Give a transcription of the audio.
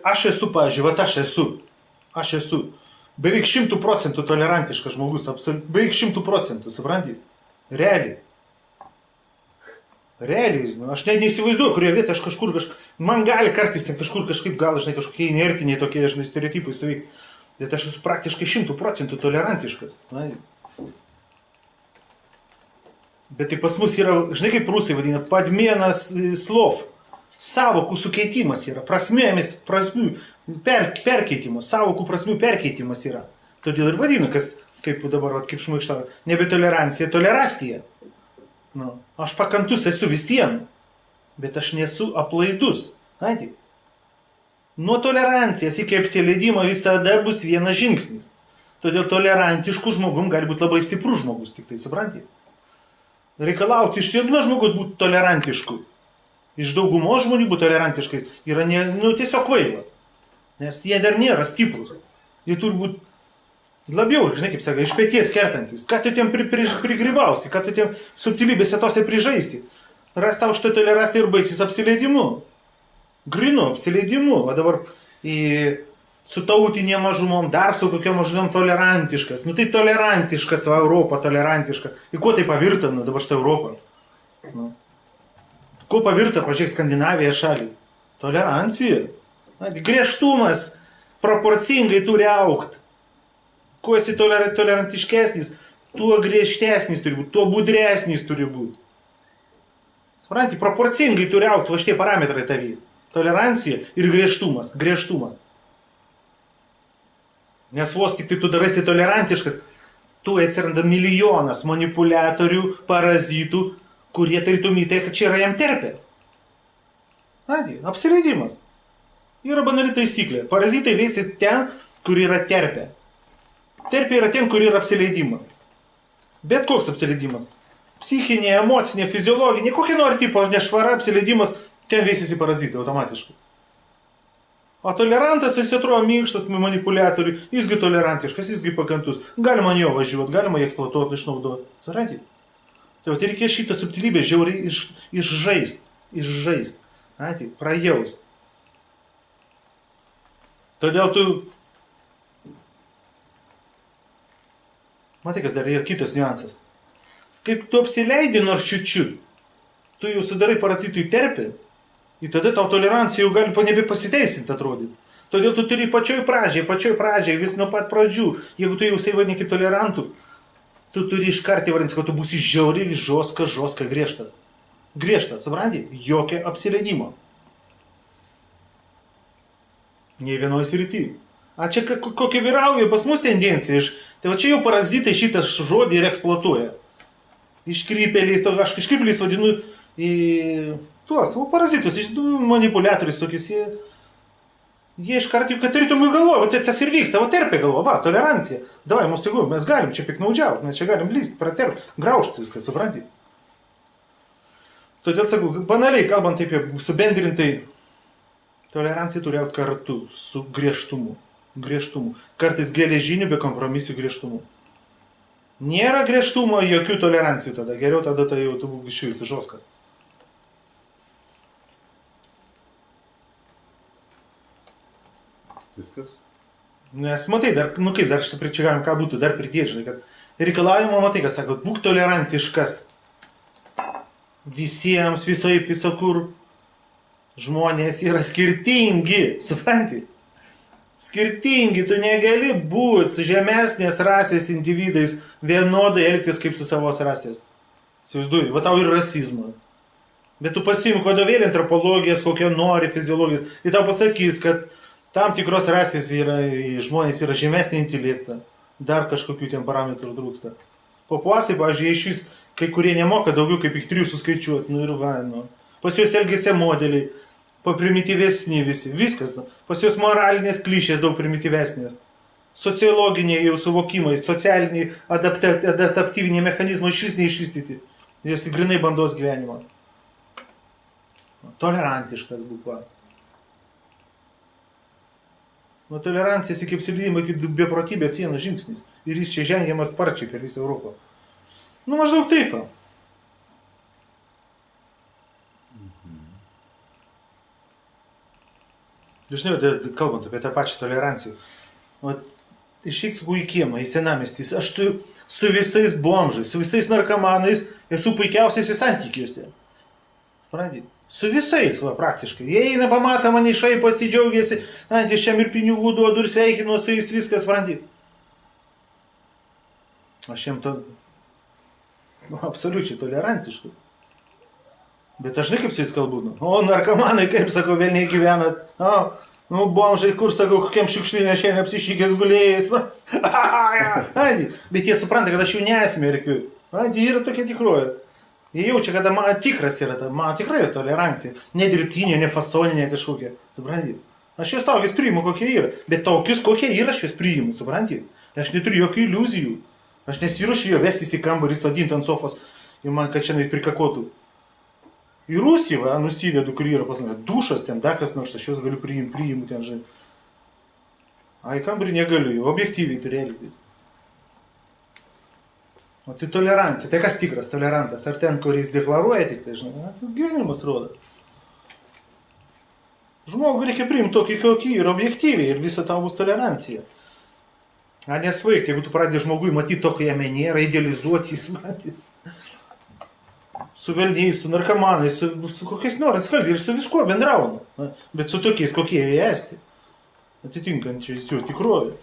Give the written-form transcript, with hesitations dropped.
Aš esu, pavyzdžiui, vat aš esu beveik 100% tolerantiškas žmogus, beveik 100%, supranti? Realiai. Realiai, nu, aš net neįsivaizduoju, kurioje vietoje aš kažkur, man gali kartais ten kažkur kažkaip gal, žinai, kažkokie inertiniai tokie, žinai, stereotipai savyk, bet aš esu praktiškai 100% tolerantiškas. Na, bet tai pas mus yra, žinai, kaip rusai vadina, padmėnas slov, savokų sukeitimas yra, prasmėmis, perkeitimas, savokų prasmių perkeitimas yra. Todėl ir vadina, kas, kaip dabar, kaip šmaištavo, nebe tolerancija, tolerastija. Nu, aš pakantus esu visiems, bet aš nesu aplaidus. Matai? Nuo tolerancijos iki apsileidimo visada bus vienas žingsnis. Todėl tolerantiškų žmogum gali būti labai stiprus žmogus, tik tai supranti. Reikalauti iš vieno žmogus būti tolerantišku, iš daugumos žmonių būti tolerantiškai yra tiesiog kvaila. Nes jie dar nėra stiprus. Jie turi būti labiau, žinai, kaip sako, iš pėties kertantis. Ką tu tiem prigrybausi, ką tu tiem subtilybėse tose prižaisi. Ras tau štai tolerancija ir baigsis apsileidimu. Grinu apsileidimu. O dabar su tautinėm mažumom, dar su kokiom mažumom tolerantiškas. Nu tai tolerantiškas, va, Europa tolerantiška. Į ko tai pavirta, nu dabar štai Europą? Nu. Ko pavirta, pažiūrėk, Skandinavija šalį? Tolerancija. Na, griežtumas proporcingai turi augti. Kuo esi tolerantiškesnis, tuo griežtesnis turi būti, tuo budresnis turi būti. Supranti, proporcingai turi augti, va šitie parametrai tavy. Tolerancija ir griežtumas. Griežtumas. Nes vos tik tai tu darasi tolerantiškas, tu atsiranda milijonas manipuliatorių, parazitų, kurie tarytum įtai, kad čia yra jam terpė. Apsileidimas. Yra banali taisyklė. Parazitai veisi ten, kur yra terpė. Terpė yra ten, kur yra apsileidimas. Bet koks apsileidimas. Psichinė, emocinė, fiziologinė, kokia nori tipo, nešvara apsileidimas, ten veisisi parazitai automatiškai. O tolerantas jis atrodo minkštas manipuliatoriui, jisgi tolerantiškas, jisgi pakantus. Galima ant jo važiuoti, galima jį eksploatuoti, išnaudoti. Suprantate? Tai reikės šitą subtilybę žiauriai išžaist. Prajaust. Todėl tu... Matai, kas dar yra kitas niuansas. Kaip tu apsileidi nors čiut-čiut, tu jau sudarai parazitui terpę, ir tada tau tolerancija jau gali nebepasiteisinti atrodyti. Todėl tu turi pačioj pradžiai, vis nuo pat pradžių. Jeigu tu jau savadini kaip tolerantų, tu turi iškart įvardinti, kad tu būsi žiauriai, žostka, griežtas. Griežtas, supranti? Jokio apsileidimo. Nei vienoj srity. A čia kokia vyrauja pas mus tendencija. Tai va čia jau parazitai šitas žodį ir eksploatuoja. Iškrypėliai, aš iškrypėliais vadinu į tuos parazitus, manipuliatorius tokius. Jie iškart jau, kad tarytum į galvo, va tas ir vyksta, va terpė galvo, va, tolerancija. Davai, mums tegu, mes galim čia piknaudžiauti, mes čia galim lyst, praterpti, graužti viską, supranti. Todėl sakau, banaliai kalbant taip, subendrintai, tolerancija turi auti kartu su griežtumu. Kartais geležiniu be kompromisų griežtumu. Nėra griežtumo, jokių tolerancijų tada. Geriau tada tai jau tu iš vis žoskas. Viskas? Nes matai, dar, kaip dar šitą čia galim ką būtų dar pridėti, žinai, kad reikalavimo matai, kas sako, būk tolerantiškas. Visiems, visaip, visokur. Žmonės yra skirtingi, supranti? Skirtingi, tu negali būti žemesnės rasės individais vienodai elgtis kaip su savos rasės. Įsivaizduoji, va tau ir rasizmas. Bet tu pasiimk vadovėlį antropologijos, kokią nori fiziologijos, ir tau pasakys, kad tam tikros rasės žmonės yra žemesnį intelektą, dar kažkokių ten parametrų trūksta. Papuasai, pavyzdžiui, iš vis kai kurie nemoka daugiau kaip 3 suskaičiuoti, nu ir va, nu. Pas juos elgesio modeliai, primityvesni visi, viskas. Pas juos moralinės klišės daug primityvesnės. Sociologiniai jau suvokimai, socialiniai adaptyviniai mechanizmai iš vis neišvystyti. Jis grinai bandos gyvenimą. Tolerantiškas būk. Nuo tolerancijos iki apsileidimo, iki beprotybės vienas žingsnis. Ir jis čia žengiamas sparčiai per visą Europą. Nu maždaug taip. Žinai, kalbant apie tą pačią toleranciją, vat, išeik sakau į kiemą, į senamiestį, aš su visais bomžais, su visais narkomanais esu puikiausiais santykiuose. Supranti? Su visais, va, praktiškai. Jie eina, pamato mane, šaiposi, džiaugiasi, aš jam ir pinigų duodu, ir sveikinu su jais, viskas, supranti. Aš jam to absoliučiai tolerantiškai. Bet aš žinai kaip su jais kalbu, o narkomanai, kaip sakau, velniai gyvenat, nu bomžai, kur sakau, kokiam šiukšlinė šiandien apsišykęs gulėjais. Bet jie supranta, kad aš jų nesmerkiu. Jie yra tokia tikroji. Jie jaučia, kad man tikras yra, man tikrai yra tolerancija. Ne dirbtinė, ne fasoninė kažkokia. Supranti? Aš juos tokius priimu, kokie yra. Bet tokius, kokie yra, aš juos priimu. Supranti? Aš neturiu jokių iliuzijų. Aš nesiruošiu jo vestis į kambarį, sodinti ant sofos ir man, kad šiandien prikakotų. Į Rusiją, va, nusivedu, kur yra pasakyti, dušas ten, dakas nors, aš juos galiu priimu ten, žinai. Į kambarį negaliu, objektyviai turi elgtis. O tai tolerancija. Tai kas tikras tolerantas? Ar ten, kuris deklaruoja tik tai, žinai, gyvenimas rodo. Žmogų reikia priimti tokį, kokį yra objektyviai ir visa tau bus tolerancija. A nesvaigti, jeigu tu pradedi žmogui matyti to, kai jame nėra, idealizuoti jis matyti. Su velniais, su narkomanais, su kokiais norais kalti ir su viskuo bendrauna. Bet su tokiais, kokie jie esti. Atitinkančiais jų tikrovė.